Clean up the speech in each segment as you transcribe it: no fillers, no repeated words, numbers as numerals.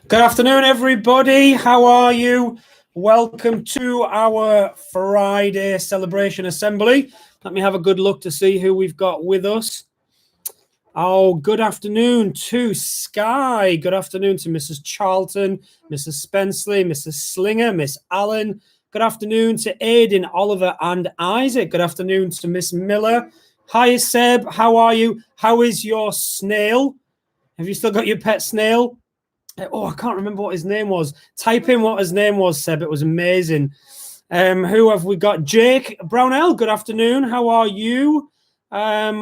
Good afternoon, everybody. How are you? Welcome to our Friday celebration assembly. Let me have a good look to see who we've got with us. Oh, good afternoon to Sky. Good afternoon to Mrs. Charlton, Mrs. Spenceley, Mrs. Slinger, Miss Allen. Good afternoon to Aidan, Oliver, and Isaac. Good afternoon to Miss Miller. Hi, Seb. How are you? How is your snail? Have you still got your pet snail? Oh, I can't remember what his name was. Type in what his name was, Seb. It was amazing. Who have we got? Jake Brownell, good afternoon. How are you?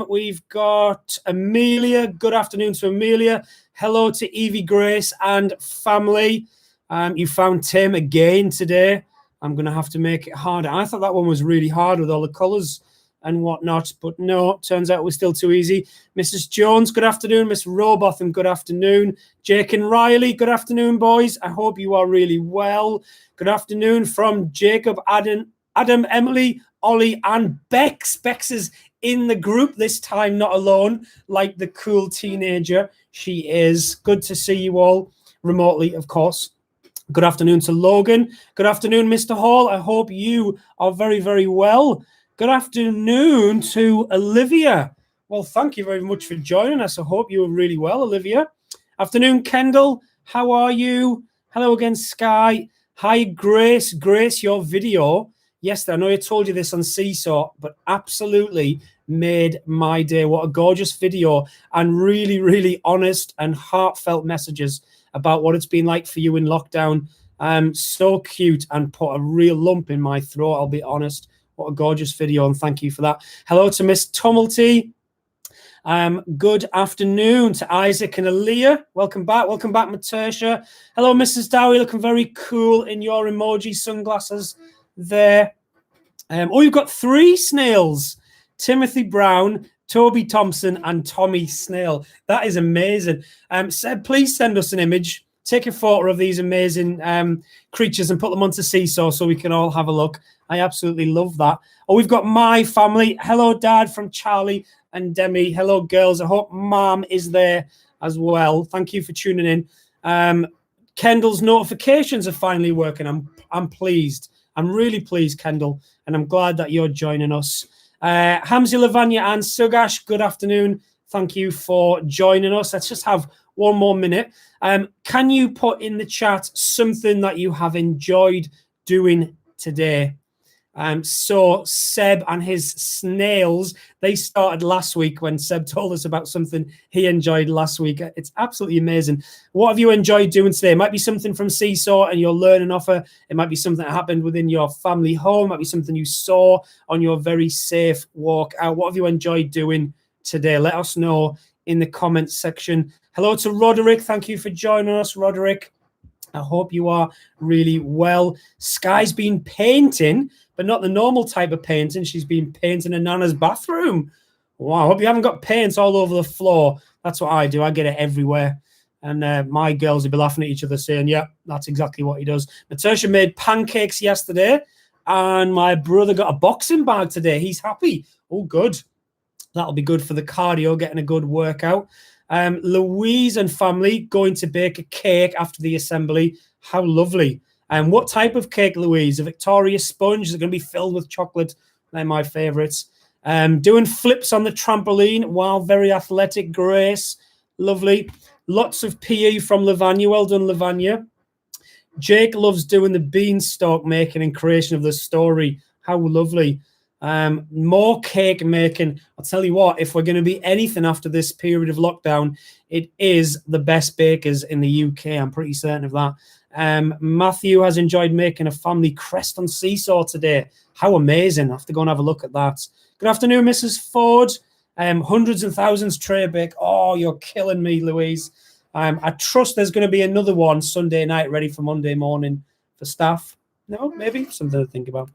We've got Amelia. Good afternoon to Amelia. Hello to Evie Grace and family. You found Tim again today. I'm going to have to make it harder. I thought that one was really hard with all the colours and whatnot, but no, turns out it was still too easy. Mrs. Jones, good afternoon. Miss Robotham, good afternoon. Jake and Riley, good afternoon, boys. I hope you are really well. Good afternoon from Jacob, Adam, Emily, Ollie, and Bex. Bex is in the group this time, not alone, like the cool teenager she is. Good to see you all remotely, of course. Good afternoon to Logan. Good afternoon, Mr. Hall. I hope you are very, very well. Good afternoon to Olivia. Well, thank you very much for joining us. I hope you are really well, Olivia. Afternoon, Kendall. How are you? Hello again, Sky. Hi, Grace. Grace, your video yesterday, I know I told you this on Seesaw, but absolutely made my day. What a gorgeous video and really, really honest and heartfelt messages about what it's been like for you in lockdown. So cute and put a real lump in my throat, I'll be honest. What a gorgeous video, and thank you for that. Hello to Miss Tumulty. Good afternoon to Isaac and Aaliyah. Welcome back, Matertia. Hello, Mrs. Dowie, looking very cool in your emoji sunglasses there. You've got 3 snails. Timothy Brown, Toby Thompson, and Tommy Snail. That is amazing. Seb, please send us an image. Take a photo of these amazing creatures and put them onto Seesaw so we can all have a look. I absolutely love that. Oh, we've got my family. Hello, Dad, from Charlie and Demi. Hello, girls. I hope Mom is there as well. Thank you for tuning in. Kendall's notifications are finally working. I'm pleased. I'm really pleased, Kendall, and I'm glad that you're joining us. Hamzi Lavanya and Sugash, good afternoon. Thank you for joining us. Let's just have one more minute. Can you put in the chat something that you have enjoyed doing today? So Seb and his snails, they started last week when Seb told us about something he enjoyed last week. It's absolutely amazing. What have you enjoyed doing today? It might be something from Seesaw and your learning offer. It might be something that happened within your family home. It might be something you saw on your very safe walk out. What have you enjoyed doing today? Let us know in the comments section. Hello to Roderick. Thank you for joining us, Roderick. I hope you are really well. Sky's been painting, but not the normal type of painting. She's been painting a Nana's bathroom. Wow, I hope you haven't got paint all over the floor. That's what I do. I get it everywhere. And my girls will be laughing at each other saying, yeah, that's exactly what he does. Natasha made pancakes yesterday, and my brother got a boxing bag today. He's happy. Oh, good. That'll be good for the cardio, getting a good workout. Louise and family going to bake a cake after the assembly. How lovely. And what type of cake, Louise? A Victoria sponge? Is it going to be filled with chocolate? They're my favorites. Doing flips on the trampoline. Wow, very athletic. Grace. Lovely. Lots of PE from Lavanya. Well done, Lavanya. Jake loves doing the beanstalk making and creation of the story. How lovely. More cake making. I'll tell you what, if we're going to be anything after this period of lockdown, it is the best bakers in the UK. I'm pretty certain of that. Matthew has enjoyed making a family crest on Seesaw today. How amazing. I have to go and have a look at that. Good afternoon, Mrs. Ford. Hundreds and thousands tray bake. Oh, you're killing me, Louise. I trust there's going to be another one Sunday night ready for Monday morning for staff. No, maybe something to think about.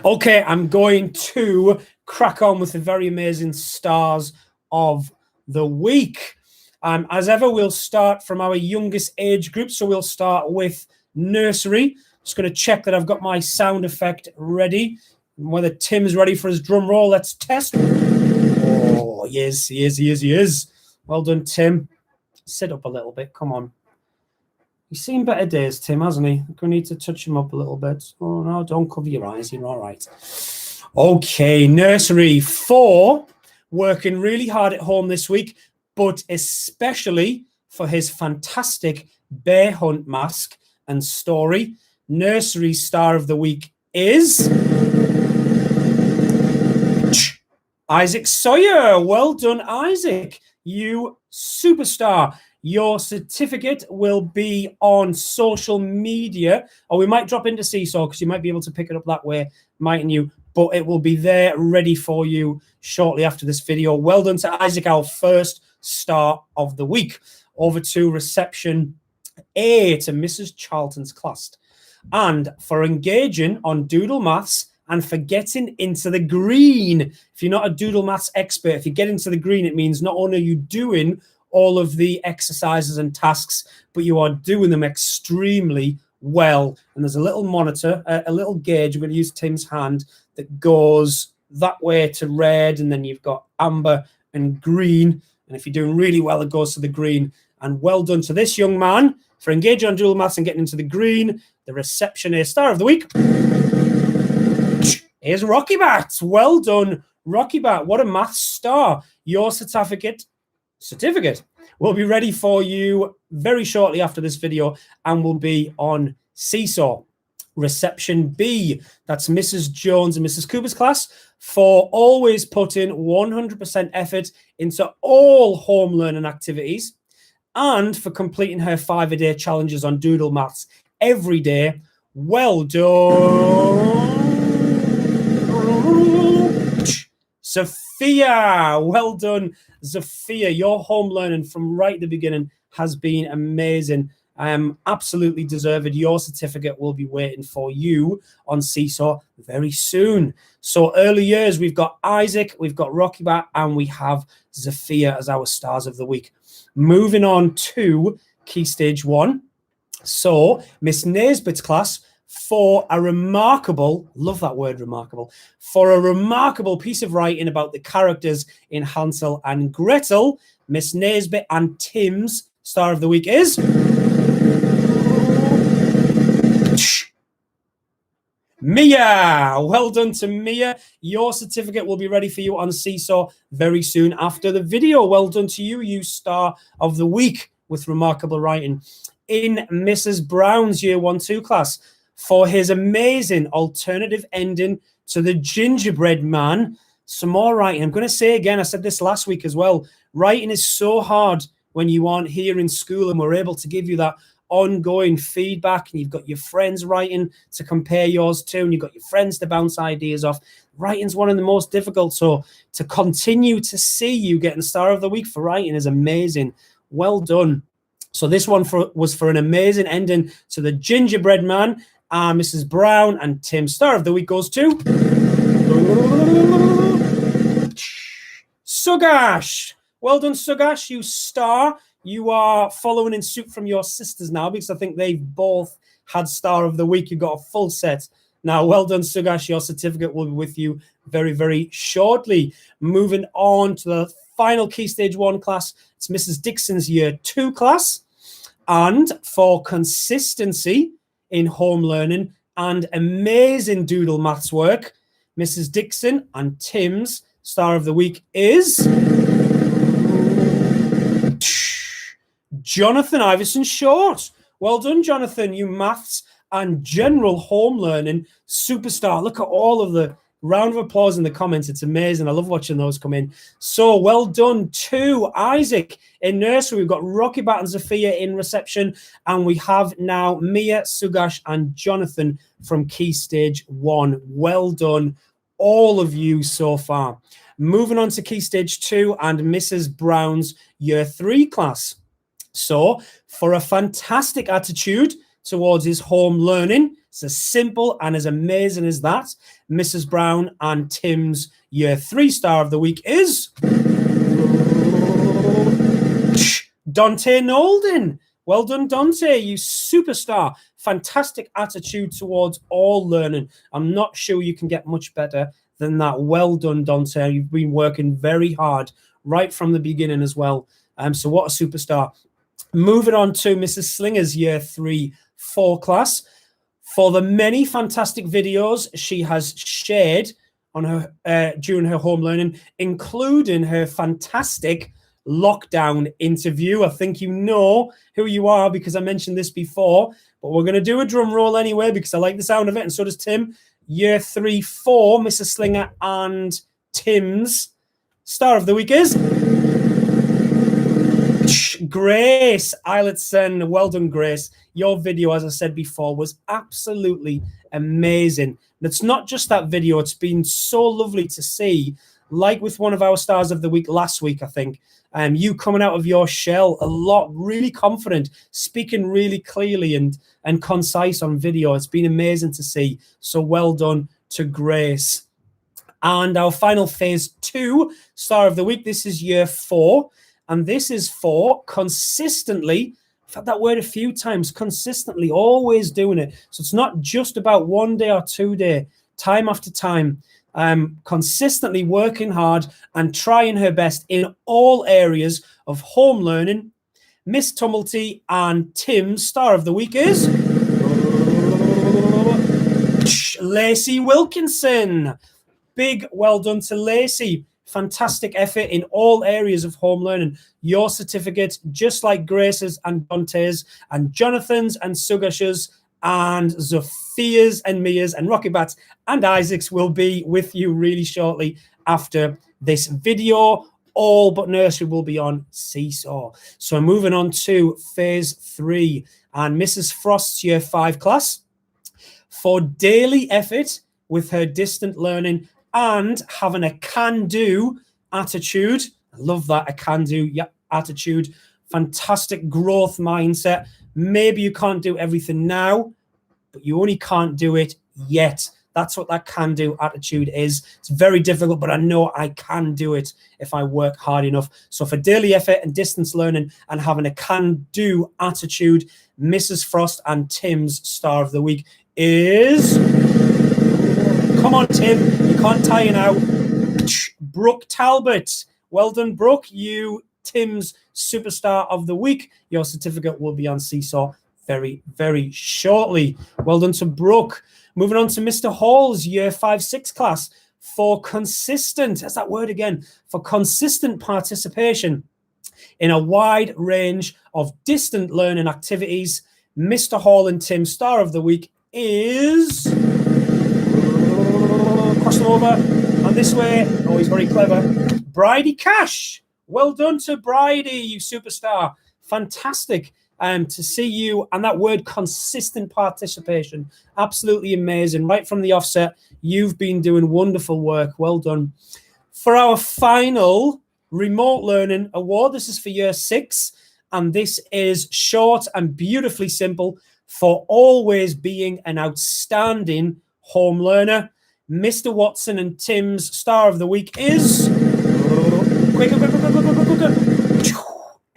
Okay, I'm going to crack on with the very amazing stars of the week. As ever, we'll start from our youngest age group. So we'll start with nursery. Just going to check that I've got my sound effect ready. And whether Tim's ready for his drum roll, let's test. Oh, yes, he is. Well done, Tim. Sit up a little bit. Come on. He's seen better days, Tim, hasn't he? We need to touch him up a little bit. Oh, no, don't cover your eyes. You're all right. Okay, nursery 4, working really hard at home this week, but especially for his fantastic bear hunt mask and story. Nursery star of the week is Isaac Sawyer. Well done, Isaac. You superstar. Your certificate will be on social media, or we might drop into Seesaw because you might be able to pick it up that way, mightn't you? But it will be there ready for you shortly after this video. Well done to Isaac, our first star of the week. Over to reception A, to Mrs. Charlton's class. And for engaging on Doodle Maths and for getting into the green. If you're not a Doodle Maths expert, if you get into the green, it means not only are you doing all of the exercises and tasks, but you are doing them extremely well. And there's a little monitor, a little gauge. I'm going to use Tim's hand that goes that way to red, and then you've got amber and green. And if you're doing really well, it goes to the green. And well done to this young man for engaging on Doodle Maths and getting into the green. The reception A star of the week is Rocky Bat. Well done, Rocky Bat. What a maths star. Your certificate will be ready for you very shortly after this video and will be on Seesaw. Reception B, that's Mrs. Jones and Mrs. Cooper's class, for always putting 100% effort into all home learning activities and for completing her 5-a-day challenges on Doodle Maths every day. Well done, Sophia. Well done, Sophia. Your home learning from right at the beginning has been amazing. Absolutely deserved. Your certificate will be waiting for you on Seesaw very soon. So early years, we've got Isaac, we've got Rocky Bat, and we have Sophia as our stars of the week. Moving on to Key Stage 1. So Miss Naisbitt's class, for a remarkable, love that word, remarkable, for a remarkable piece of writing about the characters in Hansel and Gretel, Miss Naisbitt and Tim's star of the week is Mia. Well done to Mia. Your certificate will be ready for you on Seesaw very soon after the video. Well done to you, you star of the week with remarkable writing. In Mrs. Brown's Year 1-2 class, for his amazing alternative ending to The Gingerbread Man. Some more writing. I'm going to say again, I said this last week as well, writing is so hard when you aren't here in school and we're able to give you that ongoing feedback, and you've got your friends writing to compare yours to, and you've got your friends to bounce ideas off. Writing's one of the most difficult, so to continue to see you getting star of the week for writing is amazing. Well done. So this one was for an amazing ending to The Gingerbread Man. Mrs. Brown and Tim, star of the week goes to Sugash. Well done, Sugash, you star. You are following in suit from your sisters now, because I think they've both had star of the week. You've got a full set. Now, well done, Sugash. Your certificate will be with you very, very shortly. Moving on to the final Key Stage 1 class. It's Mrs. Dixon's Year 2 class. And for consistency in home learning and amazing Doodle Maths work, Mrs. Dixon and Tim's star of the week is Jonathan Iverson Short. Well done, Jonathan, you maths and general home learning superstar. Look at all of the round of applause in the comments. It's amazing. I love watching those come in. So well done to Isaac in nursery. We've got Rocky Bat and Sophia in reception, and we have now Mia, Sugash, and Jonathan from Key Stage 1. Well done, all of you so far. Moving on to Key Stage 2 and Mrs. Brown's Year 3 class. So for a fantastic attitude towards his home learning, it's as simple and as amazing as that, Mrs. Brown and Tim's Year 3 star of the week is Dante Nolden. Well done, Dante, you superstar. Fantastic attitude towards all learning. I'm not sure you can get much better than that. Well done, Dante. You've been working very hard right from the beginning as well. So what a superstar. Moving on to Mrs. Slinger's Year 3-4 class. For the many fantastic videos she has shared on her during her home learning, including her fantastic lockdown interview. I think you know who you are because I mentioned this before, but we're going to do a drum roll anyway because I like the sound of it, and so does Tim. Year 3-4, Mrs. Slinger and Tim's star of the week is Grace Eilertson. Well done, Grace. Your video, as I said before, was absolutely amazing. And it's not just that video. It's been so lovely to see, like with one of our stars of the week last week, I think, you coming out of your shell a lot, really confident, speaking really clearly and concise on video. It's been amazing to see. So well done to Grace. And our final phase 2 star of the week, this is Year 4. And this is for consistently, I've had that word a few times, consistently, always doing it. So it's not just about 1 day or 2 days, time after time, consistently working hard and trying her best in all areas of home learning. Miss Tumulty and Tim's star of the week is Lacey Wilkinson. Big well done to Lacey. Fantastic effort in all areas of home learning. Your certificate, just like Grace's and Dante's and Jonathan's and Sugash's and Zophia's and Mia's and Rocky Bat's and Isaac's will be with you really shortly after this video. All but nursery will be on Seesaw. So moving on to phase 3 and Mrs. Frost's Year 5 class for daily effort with her distant learning and having a can-do attitude. I love that, a can-do attitude. Fantastic growth mindset. Maybe you can't do everything now, but you only can't do it yet. That's what that can-do attitude is. It's very difficult, but I know I can do it if I work hard enough. So for daily effort and distance learning and having a can-do attitude, Mrs. Frost and Tim's star of the week is... Come on, Tim. You can't tie it out. Brooke Talbot. Well done, Brooke. You, Tim's superstar of the week. Your certificate will be on Seesaw very, very shortly. Well done to Brooke. Moving on to Mr. Hall's Year 5-6 class for consistent, that's that word again, for consistent participation in a wide range of distant learning activities. Mr. Hall and Tim's star of the week is... Cross them over and this way. Oh, he's very clever. Bridie Cash. Well done to Bridie, you superstar. Fantastic to see you. And that word consistent participation. Absolutely amazing. Right from the offset, you've been doing wonderful work. Well done. For our final remote learning award, this is for Year 6. And this is short and beautifully simple for always being an outstanding home learner. Mr. Watson and Tim's star of the week is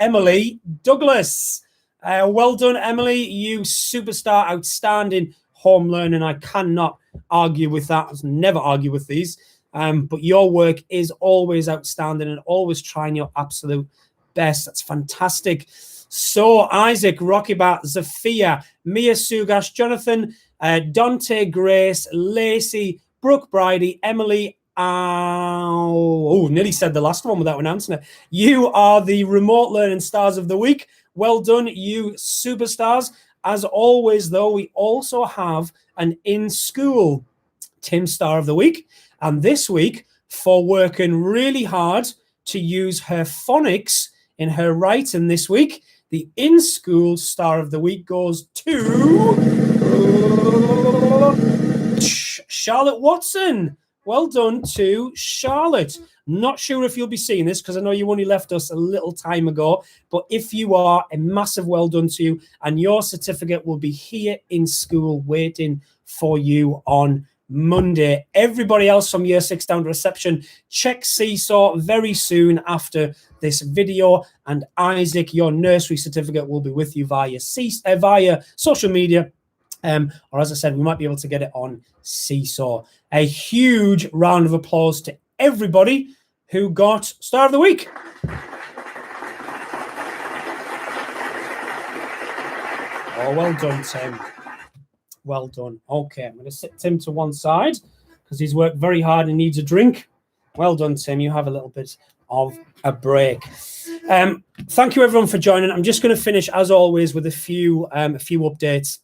Emily Douglas. Well done, Emily. You superstar, outstanding home learning. I cannot argue with that. I never argue with these. But your work is always outstanding and always trying your absolute best. That's fantastic. So Isaac, Rocky Bat, Zafia, Mia Sugash, Jonathan, Dante, Grace, Lacey, Brooke, Bridie, Emily, nearly said the last one without announcing it. You are the remote learning stars of the week. Well done, you superstars. As always, though, we also have an in-school Tim Star of the Week. And this week, for working really hard to use her phonics in her writing this week, the in-school Star of the Week goes to Charlotte Watson. Well done to Charlotte. Not sure if you'll be seeing this because I know you only left us a little time ago, but if you are, a massive well done to you, and your certificate will be here in school waiting for you on Monday. Everybody else from Year 6 down to reception, check Seesaw very soon after this video, and Isaac, your nursery certificate will be with you via social media. Or as I said, we might be able to get it on Seesaw. A huge round of applause to everybody who got Star of the Week. Oh, well done, Tim. Well done. Okay, I'm going to sit Tim to one side because he's worked very hard and needs a drink. Well done, Tim. You have a little bit of a break. Thank you, everyone, for joining. I'm just going to finish, as always, with a few updates.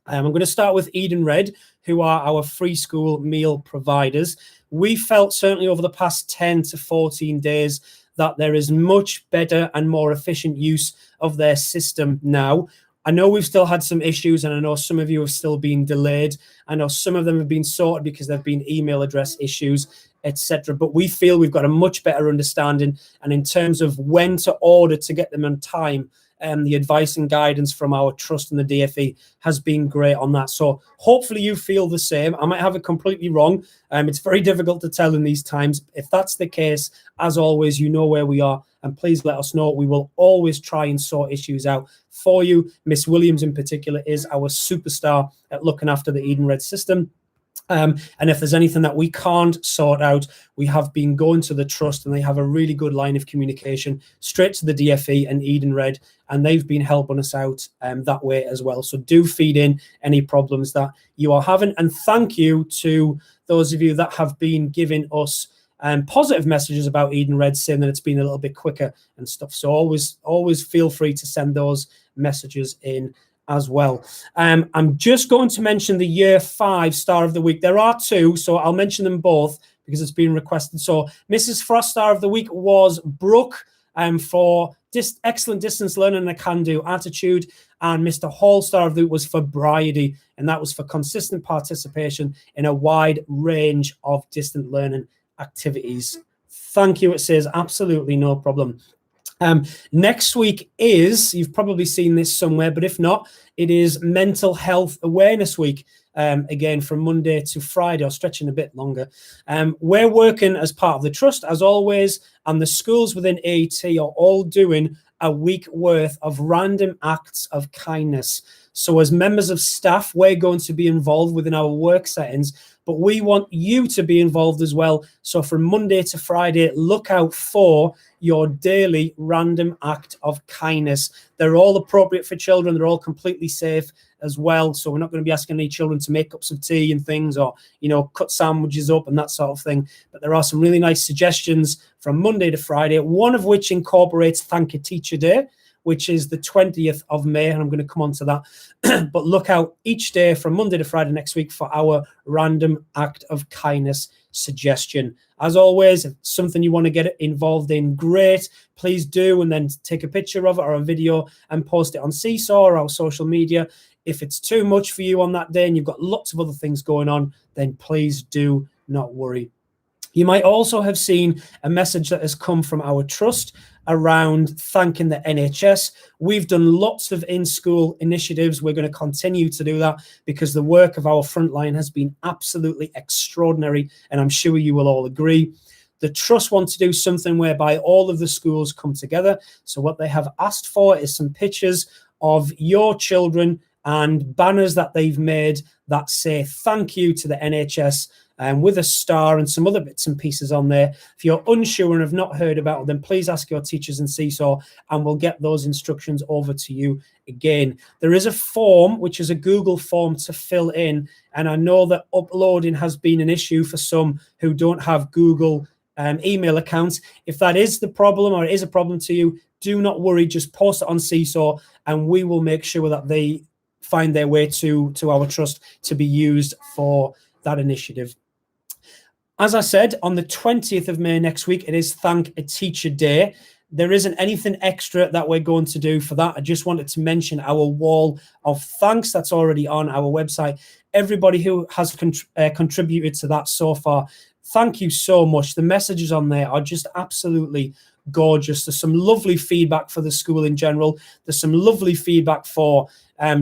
I'm going to start with Eden Red, who are our free school meal providers. We felt certainly over the past 10 to 14 days that there is much better and more efficient use of their system now. I know we've still had some issues, and I know some of you have still been delayed. I know some of them have been sorted because there have been email address issues, etc. But we feel we've got a much better understanding. And in terms of when to order to get them on time, the advice and guidance from our trust and the DFE has been great on that. So hopefully you feel the same. I might have it completely wrong. It's very difficult to tell in these times. If that's the case, as always, you know where we are, and please let us know. We will always try and sort issues out for you. Miss Williams in particular is our superstar at looking after the Eden Red system. And if there's anything that we can't sort out, we have been going to the trust, and they have a really good line of communication straight to the DFE and Eden Red, and they've been helping us out that way as well. So do feed in any problems that you are having. And thank you to those of you that have been giving us positive messages about Eden Red, saying that it's been a little bit quicker and stuff. So always feel free to send those messages in as well. I'm just going to mention the Year 5 Star of the Week. There are two, so I'll mention them both because it's been requested. So Mrs. Frost Star of the Week was Brooke for excellent distance learning and a can-do attitude. And Mr. Hall Star of the Week was for Bridie, and that was for consistent participation in a wide range of distant learning activities. Thank you, it says, absolutely no problem. Next week is, you've probably seen this somewhere, but if not, it is Mental Health Awareness Week, again from Monday to Friday, or stretching a bit longer. We're working as part of the trust, as always, and the schools within AET are all doing a week worth of random acts of kindness. So as members of staff, we're going to be involved within our work settings, but we want you to be involved as well. So from Monday to Friday, look out for your daily random act of kindness. They're all appropriate for children. They're all completely safe as well. So we're not going to be asking any children to make cups of tea and things, or, cut sandwiches up and that sort of thing. But there are some really nice suggestions from Monday to Friday, one of which incorporates Thank a Teacher Day, which is the 20th of May, and I'm going to come on to that. But look out each day from Monday to Friday next week for our random act of kindness suggestion. As always, if it's something you want to get involved in, great, please do, and then take a picture of it or a video and post it on Seesaw or our social media. If it's too much for you on that day and you've got lots of other things going on, then please do not worry. You might also have seen a message that has come from our trust around thanking the NHS. We've done lots of in-school initiatives. We're going to continue to do that because the work of our frontline has been absolutely extraordinary, and I'm sure you will all agree. The trust want to do something whereby all of the schools come together. So what they have asked for is some pictures of your children and banners that they've made that say thank you to the NHS, with a star and some other bits and pieces on there. If you're unsure and have not heard about them, please ask your teachers in Seesaw, and we'll get those instructions over to you again. There is a form, which is a Google form to fill in, and I know that uploading has been an issue for some who don't have Google email accounts. If that is the problem, or it is a problem to you, do not worry, just post it on Seesaw, and we will make sure that they find their way to our trust to be used for that initiative. As I said, on the 20th of May next week, it is Thank a Teacher Day. There isn't anything extra that we're going to do for that. I just wanted to mention our wall of thanks that's already on our website. Everybody who has contributed to that so far, thank you so much. The messages on there are just absolutely gorgeous. There's some lovely feedback for the school in general. There's some lovely feedback for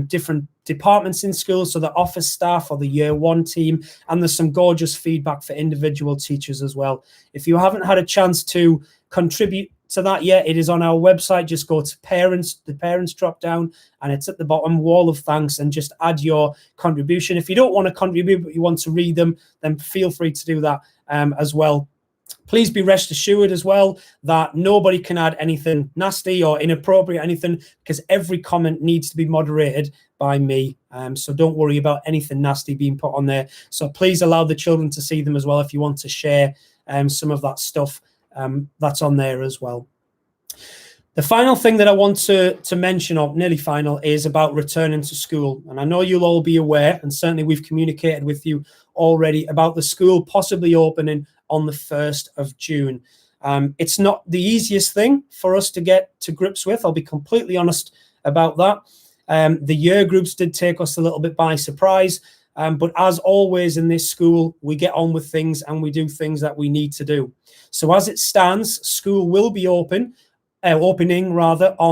different departments in school, so the office staff or the Year 1 team, and there's some gorgeous feedback for individual teachers as well. If you haven't had a chance to contribute to that yet, it is on our website. Just go to parents, the parents drop down, and it's at the bottom, wall of thanks, and just add your contribution. If you don't want to contribute but you want to read them, then feel free to do that as well. Please be rest assured as well that nobody can add anything nasty or inappropriate, anything, because every comment needs to be moderated by me. So don't worry about anything nasty being put on there. So please allow the children to see them as well if you want to share some of that stuff that's on there as well. The final thing that I want to mention, or nearly final, is about returning to school. And I know you'll all be aware, and certainly we've communicated with you already about the school possibly opening on the 1st of June. It's not the easiest thing for us to get to grips with. I'll be completely honest about that. The year groups did take us a little bit by surprise. But as always in this school, we get on with things and we do things that we need to do. So as it stands, school will be opening on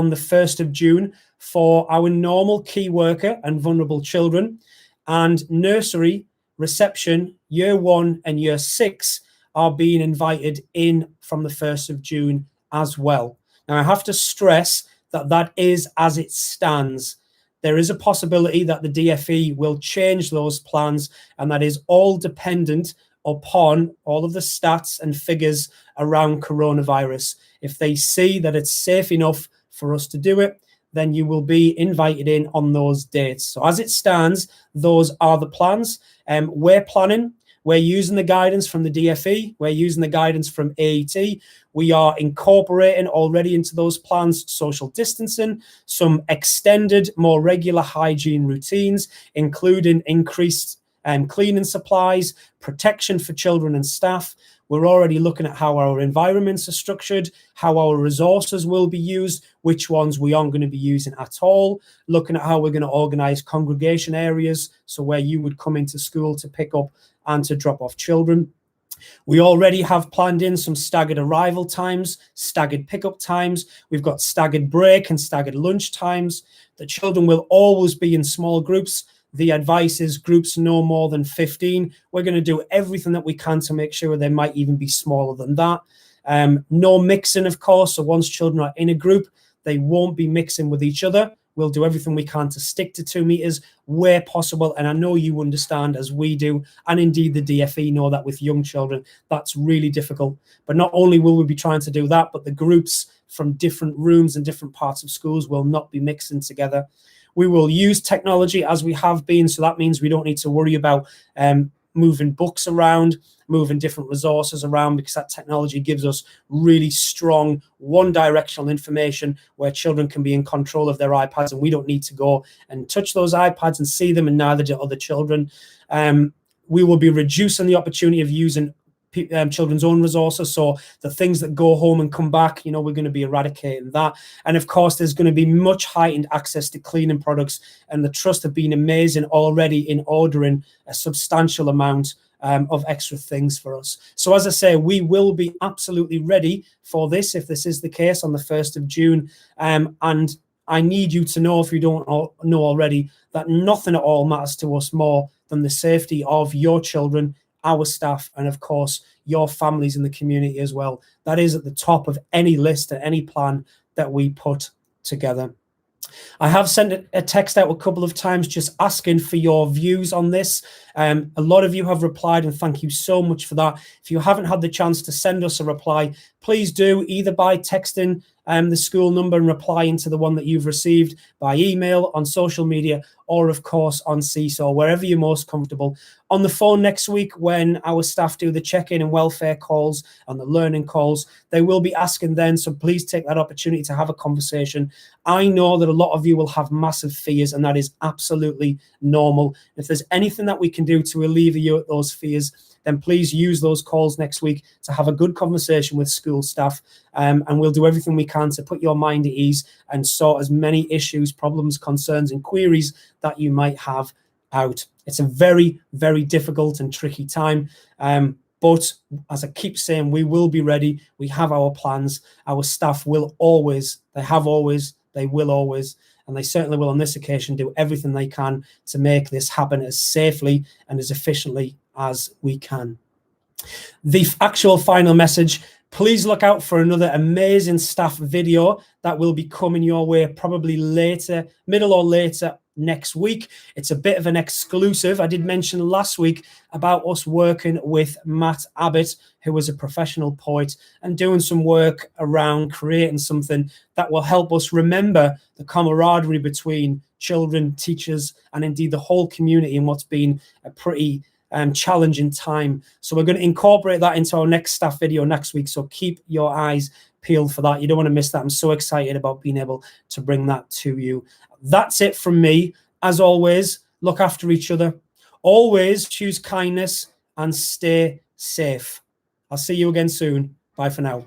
the 1st of June for our normal key worker and vulnerable children, and nursery, reception, year 1 and year 6 are being invited in from the 1st of June as well. Now I have to stress that that is as it stands. There is a possibility that the DFE will change those plans, and that is all dependent upon all of the stats and figures around coronavirus. If they see that it's safe enough for us to do it, then you will be invited in on those dates. So as it stands, those are the plans. We're planning. We're using the guidance from the DFE. We're using the guidance from AET. We are incorporating already into those plans social distancing, some extended, more regular hygiene routines, including increased cleaning supplies, protection for children and staff. We're already looking at how our environments are structured, how our resources will be used, which ones we aren't going to be using at all, looking at how we're going to organize congregation areas, so where you would come into school to pick up and to drop off children. We already have planned in some staggered arrival times, staggered pickup times. We've got staggered break and staggered lunch times. The children will always be in small groups. The advice is groups no more than 15. We're going to do everything that we can to make sure they might even be smaller than that. No mixing, of course. So once children are in a group, they won't be mixing with each other. We'll do everything we can to stick to 2 meters where possible. And I know you understand, as we do, and indeed the DFE know, that with young children, that's really difficult. But not only will we be trying to do that, but the groups from different rooms and different parts of schools will not be mixing together. We will use technology as we have been. So that means we don't need to worry about moving books around, moving different resources around, because that technology gives us really strong one-directional information where children can be in control of their iPads, and we don't need to go and touch those iPads and see them, and neither do other children. We will be reducing the opportunity of using children's own resources. So the things that go home and come back, we're going to be eradicating that. And of course, there's going to be much heightened access to cleaning products, and the trust have been amazing already in ordering a substantial amount of extra things for us. So as I say, we will be absolutely ready for this if this is the case on the 1st of June. And I need you to know, if you don't know already, that nothing at all matters to us more than the safety of your children, our staff, and of course your families in the community as well. That is at the top of any list and any plan that we put together. I have sent a text out a couple of times just asking for your views on this. A lot of you have replied, and thank you so much for that. If you haven't had the chance to send us a reply, please do, either by texting the school number and replying to the one that you've received, by email, on social media, or of course on Seesaw, wherever you're most comfortable. On the phone next week, when our staff do the check-in and welfare calls and the learning calls, they will be asking then, so please take that opportunity to have a conversation. I know that a lot of you will have massive fears, and that is absolutely normal. If there's anything that we can do to alleviate those fears, then please use those calls next week to have a good conversation with school staff, and we'll do everything we can to put your mind at ease and sort as many issues, problems, concerns, and queries that you might have out. It's a very, very difficult and tricky time, but as I keep saying, we will be ready. We have our plans. Our staff will always, they have always, they will always, and they certainly will on this occasion, do everything they can to make this happen as safely and as efficiently as we can. The actual final message: please look out for another amazing staff video that will be coming your way probably later, middle or later next week. It's a bit of an exclusive. I did mention last week about us working with Matt Abbott, who was a professional poet, and doing some work around creating something that will help us remember the camaraderie between children, teachers, and indeed the whole community in what's been a pretty challenging time. So we're going to incorporate that into our next staff video next week. So keep your eyes peeled for that. You don't want to miss that. I'm so excited about being able to bring that to you. That's it from me. As always, look after each other. Always choose kindness and stay safe. I'll see you again soon. Bye for now.